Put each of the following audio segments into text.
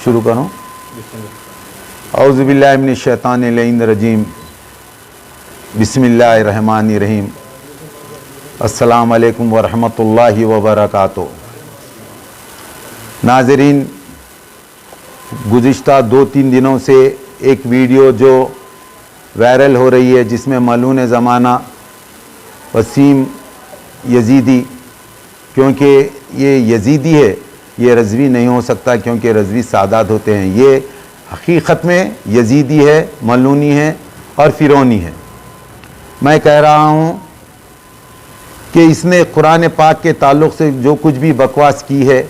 شروع کروں؟ اعوذ باللہ من الشیطان اللعین الرجیم، بسم اللہ الرحمن الرحیم، السلام علیکم ورحمۃ اللہ وبرکاتہ۔ ناظرین، گزشتہ 2-3 دنوں سے ایک ویڈیو جو وائرل ہو رہی ہے جس میں ملعون زمانہ وسیم یزیدی، کیونکہ یہ یزیدی ہے، یہ رضوی نہیں ہو سکتا کیونکہ رضوی سادات ہوتے ہیں، یہ حقیقت میں یزیدی ہے، ملعونی ہے اور فرعونی ہے۔ میں کہہ رہا ہوں کہ اس نے قرآن پاک کے تعلق سے جو کچھ بھی بکواس کی ہے،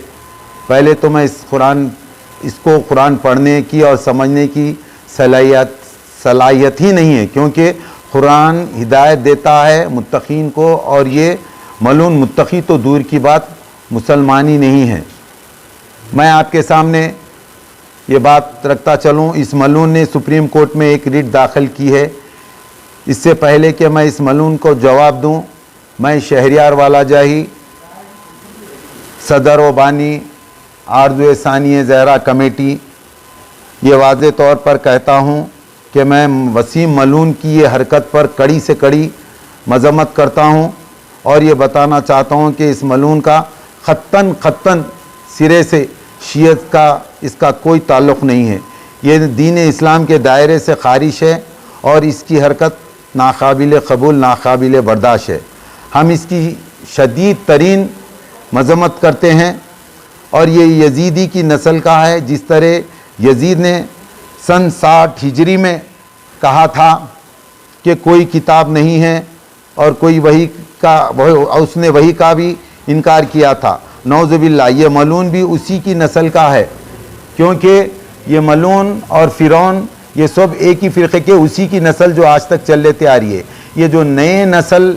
پہلے تو میں اس کو قرآن پڑھنے کی اور سمجھنے کی صلاحیت ہی نہیں ہے، کیونکہ قرآن ہدایت دیتا ہے متقین کو، اور یہ ملعون متقی تو دور کی بات مسلمانی نہیں ہے۔ میں آپ کے سامنے یہ بات رکھتا چلوں، اس ملعون نے سپریم کورٹ میں ایک ریٹ داخل کی ہے۔ اس سے پہلے کہ میں اس ملعون کو جواب دوں، میں شہریار والا جاہی صدر و بانی آرزو ثانیہ زہرا کمیٹی یہ واضح طور پر کہتا ہوں کہ میں وسیم ملعون کی یہ حرکت پر کڑی سے کڑی مذمت کرتا ہوں، اور یہ بتانا چاہتا ہوں کہ اس ملعون کا خطاً سرے سے شیعت کا اس کا کوئی تعلق نہیں ہے، یہ دین اسلام کے دائرے سے خارج ہے، اور اس کی حرکت ناقابل قبول، ناقابل برداشت ہے۔ ہم اس کی شدید ترین مذمت کرتے ہیں، اور یہ یزیدی کی نسل کا ہے۔ جس طرح یزید نے سن 60 ہجری میں کہا تھا کہ کوئی کتاب نہیں ہے اور کوئی وحی کا، اس نے وحی کا بھی انکار کیا تھا، نعوذ باللہ، یہ ملعون بھی اسی کی نسل کا ہے، کیونکہ یہ ملعون اور فرعون یہ سب ایک ہی فرقے کے اسی کی نسل جو آج تک چل لیتے آ رہی ہے۔ یہ جو نئے نسل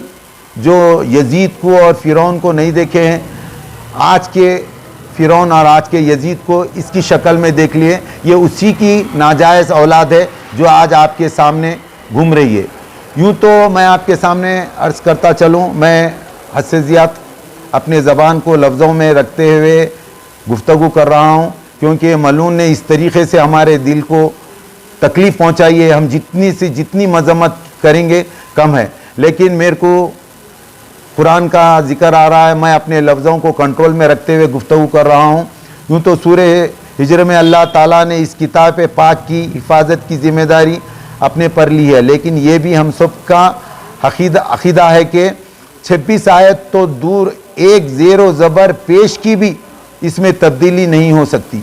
جو یزید کو اور فرعون کو نہیں دیکھے ہیں، آج کے فرعون اور آج کے یزید کو اس کی شکل میں دیکھ لیے، یہ اسی کی ناجائز اولاد ہے جو آج آپ کے سامنے گھوم رہی ہے۔ یوں تو میں آپ کے سامنے عرض کرتا چلوں، میں حد سے زیادہ اپنے زبان کو لفظوں میں رکھتے ہوئے گفتگو کر رہا ہوں، کیونکہ ملعون نے اس طریقے سے ہمارے دل کو تکلیف پہنچائی ہے، ہم جتنی مذمت کریں گے کم ہے، لیکن میرے کو قرآن کا ذکر آ رہا ہے، میں اپنے لفظوں کو کنٹرول میں رکھتے ہوئے گفتگو کر رہا ہوں۔ یوں تو سورہ ہجر میں اللہ تعالیٰ نے اس کتاب پاک کی حفاظت کی ذمہ داری اپنے پر لی ہے، لیکن یہ بھی ہم سب کا عقیدہ ہے کہ 26 آیت تو دور، ایک زیر و زبر پیش کی بھی اس میں تبدیلی نہیں ہو سکتی۔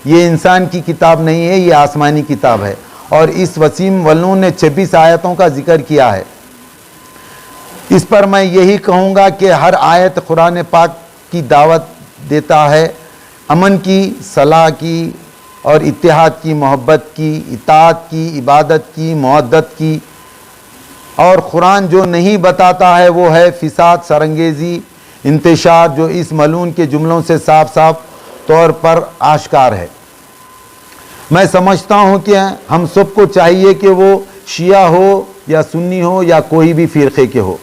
یہ انسان کی کتاب نہیں ہے، یہ آسمانی کتاب ہے، اور اس وسیم ملعون نے 26 آیتوں کا ذکر کیا ہے۔ اس پر میں یہی کہوں گا کہ ہر آیت قرآن پاک کی دعوت دیتا ہے امن کی، صلاح کی اور اتحاد کی، محبت کی، اطاعت کی، عبادت کی، مودت کی، اور قرآن جو نہیں بتاتا ہے وہ ہے فساد، سرانگیزی، انتشار، جو اس ملعون کے جملوں سے صاف طور پر آشکار ہے۔ میں سمجھتا ہوں کہ ہم سب کو چاہیے کہ وہ شیعہ ہو یا سنی ہو یا کوئی بھی فرقے کے ہو،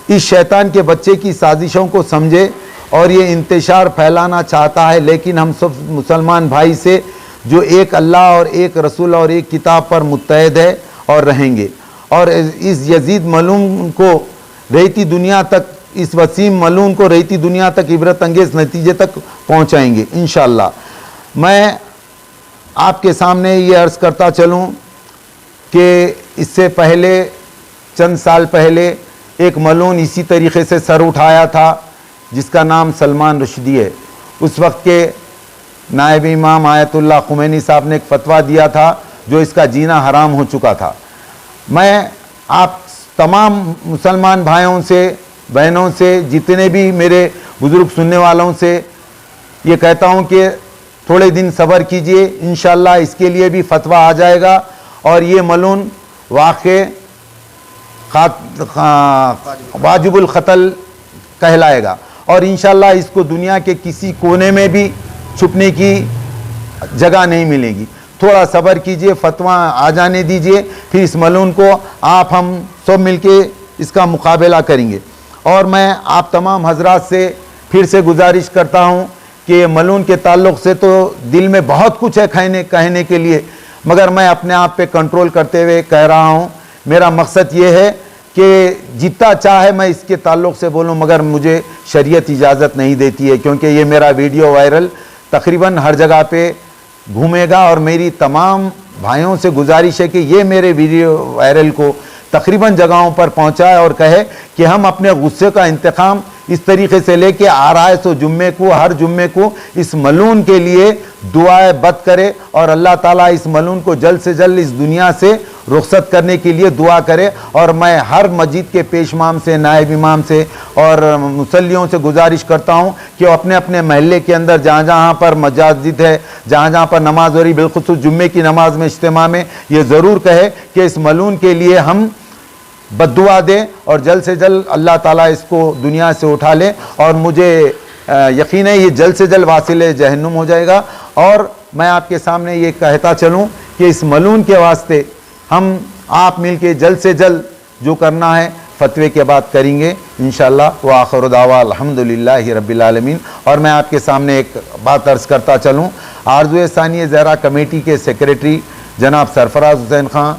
اس شیطان کے بچے کی سازشوں کو سمجھے، اور یہ انتشار پھیلانا چاہتا ہے، لیکن ہم سب مسلمان بھائی سے جو ایک اللہ اور ایک رسول اور ایک کتاب پر متحد ہے اور رہیں گے، اور اس یزید ملعون کو رہتی دنیا تک، اس وسیم ملعون کو رہتی دنیا تک عبرت انگیز نتیجے تک پہنچائیں گے انشاءاللہ۔ میں آپ کے سامنے یہ عرض کرتا چلوں کہ اس سے پہلے چند سال پہلے ایک ملعون اسی طریقے سے سر اٹھایا تھا جس کا نام سلمان رشدی ہے۔ اس وقت کے نائب امام آیت اللہ خمینی صاحب نے ایک فتویٰ دیا تھا جو اس کا جینا حرام ہو چکا تھا۔ میں آپ تمام مسلمان بھائیوں سے، بہنوں سے، جتنے بھی میرے بزرگ سننے والوں سے یہ کہتا ہوں کہ تھوڑے دن صبر کیجئے، انشاءاللہ اس کے لیے بھی فتویٰ آ جائے گا، اور یہ ملعون واقع واجب القتل کہلائے گا، اور انشاءاللہ اس کو دنیا کے کسی کونے میں بھی چھپنے کی جگہ نہیں ملے گی۔ تھوڑا صبر کیجئے، فتویٰ آ جانے دیجئے، پھر اس ملعون کو ہم سب مل کے اس کا مقابلہ کریں گے۔ اور میں آپ تمام حضرات سے پھر سے گزارش کرتا ہوں کہ یہ ملون کے تعلق سے تو دل میں بہت کچھ ہے کہنے کے لیے، مگر میں اپنے آپ پہ کنٹرول کرتے ہوئے کہہ رہا ہوں. میرا مقصد یہ ہے کہ جتنا چاہے میں اس کے تعلق سے بولوں، مگر مجھے شریعت اجازت نہیں دیتی ہے، کیونکہ یہ میرا ویڈیو وائرل تقریباً ہر جگہ پہ گھومے گا. اور میری تمام بھائیوں سے گزارش ہے کہ یہ میرے ویڈیو وائرل کو تقریباً جگہوں پر پہنچائے اور کہے کہ ہم اپنے غصے کا انتقام اس طریقے سے لے کے آ رہا ہے سو جمعے کو، ہر جمعے کو اس ملون کے لیے دعائے بد کرے، اور اللہ تعالیٰ اس ملون کو جلد سے جلد اس دنیا سے رخصت کرنے کے لیے دعا کرے. اور میں ہر مسجد کے پیش امام سے، نائب امام سے اور مصلیوں سے گزارش کرتا ہوں کہ وہ اپنے اپنے محلے کے اندر جہاں جہاں پر مساجد ہے، جہاں جہاں پر نماز ہو رہی، بالخصوص جمعے کی نماز میں اجتماع میں یہ ضرور کہے کہ اس ملون کے لیے ہم بد دعا دیں اور جلد سے جلد اللہ تعالیٰ اس کو دنیا سے اٹھا لے. اور مجھے یقین ہے یہ جلد سے جلد واصل جہنم ہو جائے گا. اور میں آپ کے سامنے یہ کہتا چلوں کہ اس ملون کے واسطے ہم آپ مل کے جلد سے جلد جو کرنا ہے فتوے کے بعد کریں گے انشاءاللہ. وآخر دعوانا الحمدللہ رب العالمین. اور میں آپ کے سامنے ایک بات عرض کرتا چلوں، آرزوئے ثانیہ زہرا کمیٹی کے سیکریٹری جناب سرفراز حسین خان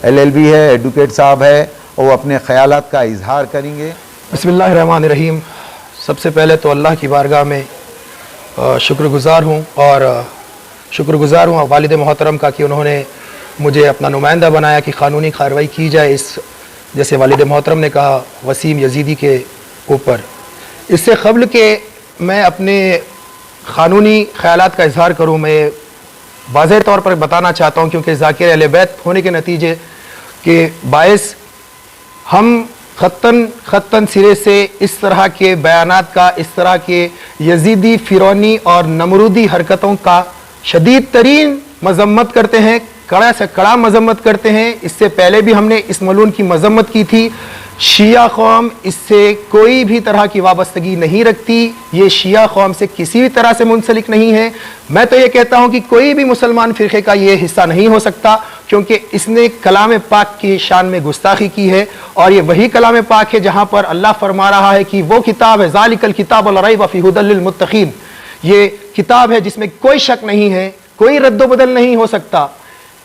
LLB ہے، ایڈوکیٹ صاحب ہے، وہ اپنے خیالات کا اظہار کریں گے. بسم اللہ الرحمن الرحیم. سب سے پہلے تو اللہ کی بارگاہ میں شکر گزار ہوں والد محترم کا کہ انہوں نے مجھے اپنا نمائندہ بنایا کہ قانونی کارروائی کی جائے اس، جیسے والد محترم نے کہا، وسیم یزیدی کے اوپر. اس سے قبل کہ میں اپنے قانونی خیالات کا اظہار کروں، میں واضح طور پر بتانا چاہتا ہوں، کیونکہ ذاکر اہل بیت ہونے کے نتیجے کے باعث ہم خطاً سرے سے اس طرح کے بیانات کا، اس طرح کے یزیدی، فرعونی اور نمرودی حرکتوں کا شدید ترین مذمت کرتے ہیں، کڑا سے کڑا مذمت کرتے ہیں. اس سے پہلے بھی ہم نے اس ملون کی مذمت کی تھی. شیعہ قوم اس سے کوئی بھی طرح کی وابستگی نہیں رکھتی، یہ شیعہ قوم سے کسی بھی طرح سے منسلک نہیں ہے. میں تو یہ کہتا ہوں کہ کوئی بھی مسلمان فرقے کا یہ حصہ نہیں ہو سکتا، کیونکہ اس نے کلام پاک کی شان میں گستاخی کی ہے. اور یہ وہی کلام پاک ہے جہاں پر اللہ فرما رہا ہے کہ وہ کتاب ہے، ذالک الکتاب لا ریب فیہ ھدی للمتقین، یہ کتاب ہے جس میں کوئی شک نہیں ہے، کوئی رد و بدل نہیں ہو سکتا.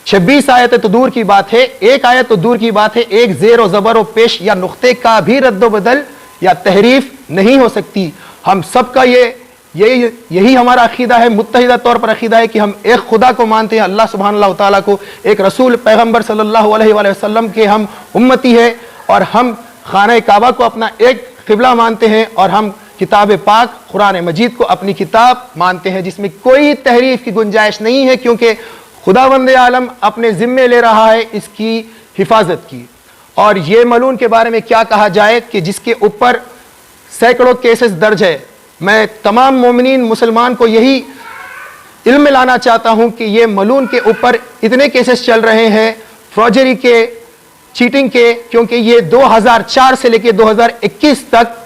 26 آیتیں تو دور کی بات ہے، ایک آیت تو دور کی بات ہے، ایک زیر و زبر و پیش یا نقطے کا بھی رد و بدل یا تحریف نہیں ہو سکتی. ہم سب کا یہی ہمارا عقیدہ ہے، متحدہ طور پر عقیدہ ہے کہ ہم ایک خدا کو مانتے ہیں، اللہ سبحانہ اللہ تعالیٰ کو، ایک رسول پیغمبر صلی اللہ علیہ وآلہ وسلم کے ہم امتی ہے، اور ہم خانہ کعبہ کو اپنا ایک قبلہ مانتے ہیں، اور ہم کتاب پاک قرآن مجید کو اپنی کتاب مانتے ہیں جس میں کوئی تحریف کی گنجائش نہیں ہے، کیونکہ خداوند عالم اپنے ذمے لے رہا ہے اس کی حفاظت کی. اور یہ ملون کے بارے میں کیا کہا جائے کہ جس کے اوپر سینکڑوں کیسز درج ہے. میں تمام مومنین مسلمان کو یہی علم میں لانا چاہتا ہوں کہ یہ ملون کے اوپر اتنے کیسز چل رہے ہیں فروجری کے، چیٹنگ کے، کیونکہ یہ 2004 سے لے کے 2021 تک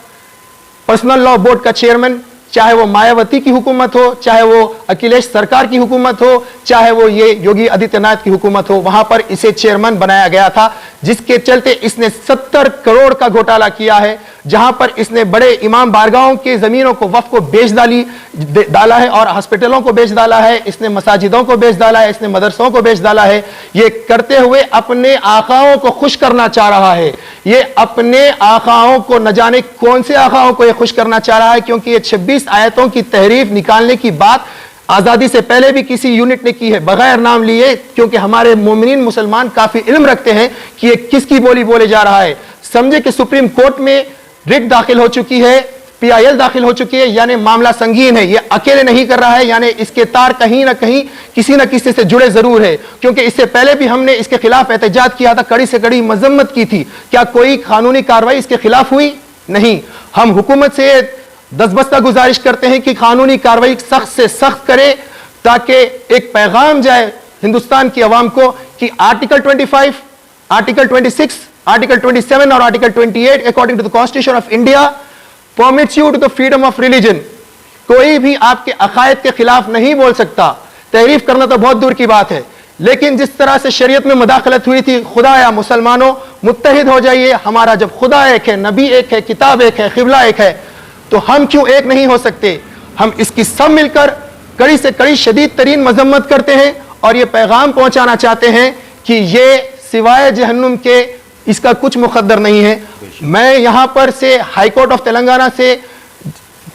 پرسنل لا بورڈ کا چیئرمین، چاہے وہ مایاوتی کی حکومت ہو، چاہے وہ اکھلیش سرکار کی حکومت ہو، چاہے وہ یہ یوگی آدتیہ ناتھ کی حکومت ہو، وہاں پر اسے چیئرمین بنایا گیا تھا، جس کے چلتے اس نے 70 کروڑ کا گھوٹالہ کیا ہے، جہاں پر اس نے بڑے امام بارگاہوں کی زمینوں کو وقف کو بیچ ڈالا ہے، اور ہسپتالوں کو بیچ ڈالا ہے، اس نے مساجدوں کو بیچ ڈالا ہے، اس نے مدرسوں کو بیچ ڈالا ہے. یہ کرتے ہوئے اپنے آقاؤں کو خوش کرنا چاہ رہا ہے. یہ اپنے آقاؤں کو، نہ جانے کون سے آقاؤں کو یہ خوش کرنا چاہ رہا ہے، کیونکہ یہ 26 آیتوں کی تحریف نکالنے کی بات آزادی سے پہلے بھی کسی یونٹ نے کی ہے بغیر نام لیے، کیونکہ ہمارے مومنین مسلمان کافی علم رکھتے ہیں کہ یہ کس کی بولی بولے جا رہا ہے. سمجھے کہ سپریم کورٹ میں ریٹ داخل ہو چکی ہے، PIL داخل ہو چکی ہے، یعنی معاملہ سنگین ہے. یہ اکیلے نہیں کر رہا ہے، یعنی اس کے تار کہیں نہ کہیں کسی نہ کسی سے جڑے ضرور ہے، کیونکہ اس سے پہلے بھی ہم نے اس کے خلاف احتجاج کیا تھا، کڑی سے کڑی مذمت کی تھی. کیا کوئی قانونی کارروائی اس کے خلاف ہوئی؟ نہیں. ہم حکومت سے دستبستہ گزارش کرتے ہیں کہ قانونی کارروائی سخت سے سخت کرے، تاکہ ایک پیغام جائے ہندوستان کی عوام کو کہ آرٹیکل 25، آرٹیکل 26، آرٹیکل 27 اور article 28 according to the Constitution of India permits you to the freedom of religion. کوئی بھی آپ کے عقائد کے خلاف نہیں بول سکتا. تحریف کرنا تو بہت دور کی بات ہے، لیکن جس طرح سے شریعت میں مداخلت ہوئی تھی، خدا یا مسلمانوں متحد ہو جائیے. ہمارا جب خدا ایک ہے، نبی ایک ہے، کتاب ایک ہے، قبلہ ایک ہے، تو ہم کیوں ایک نہیں ہو سکتے؟ ہم اس کی سب مل کر کڑی سے کڑی شدید ترین مذمت کرتے ہیں اور یہ پیغام پہنچانا چاہتے ہیں کہ یہ سوائے جہنم کے اس کا کچھ مقدر نہیں ہے. میں یہاں پر سے ہائی کورٹ آف تلنگانہ سے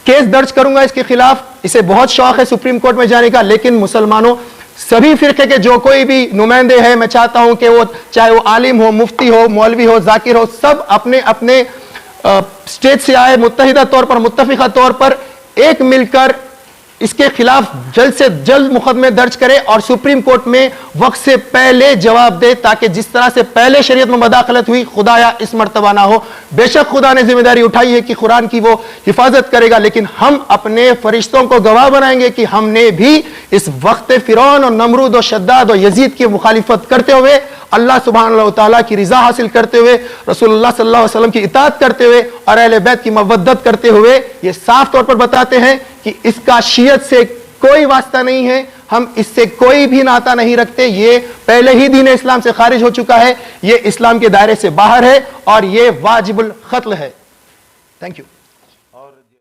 کیس درج کروں گا اس کے خلاف. اسے بہت شوق ہے سپریم کورٹ میں جانے کا, لیکن مسلمانوں سبھی فرقے کے جو کوئی بھی نمائندے ہیں, میں چاہتا ہوں کہ وہ چاہے وہ عالم ہو, مفتی ہو, مولوی ہو, ذاکر ہو, سب اپنے اپنے اسٹیٹ سے آئے متحدہ طور پر, متفقہ طور پر ایک مل کر اس کے خلاف جلد سے جلد مقدمے درج کرے اور سپریم کورٹ میں وقت سے پہلے جواب دے, تاکہ جس طرح سے پہلے شریعت میں مداخلت ہوئی خدایا اس مرتبہ نہ ہو. بے شک خدا نے ذمہ داری اٹھائی ہے کہ قرآن کی وہ حفاظت کرے گا, لیکن ہم اپنے فرشتوں کو گواہ بنائیں گے کہ ہم نے بھی اس وقت فرعون اور نمرود و شداد و یزید کی مخالفت کرتے ہوئے, اللہ سبحانہ و تعالیٰ کی رضا حاصل کرتے ہوئے, رسول اللہ صلی اللہ علیہ وسلم کی اطاعت کرتے ہوئے اور اہل بیت کی مودت کرتے ہوئے یہ صاف طور پر بتاتے ہیں کہ اس کا شیعت سے کوئی واسطہ نہیں ہے, ہم اس سے کوئی بھی ناطہ نہیں رکھتے. یہ پہلے ہی دین اسلام سے خارج ہو چکا ہے, یہ اسلام کے دائرے سے باہر ہے اور یہ واجب القتل ہے. Thank you.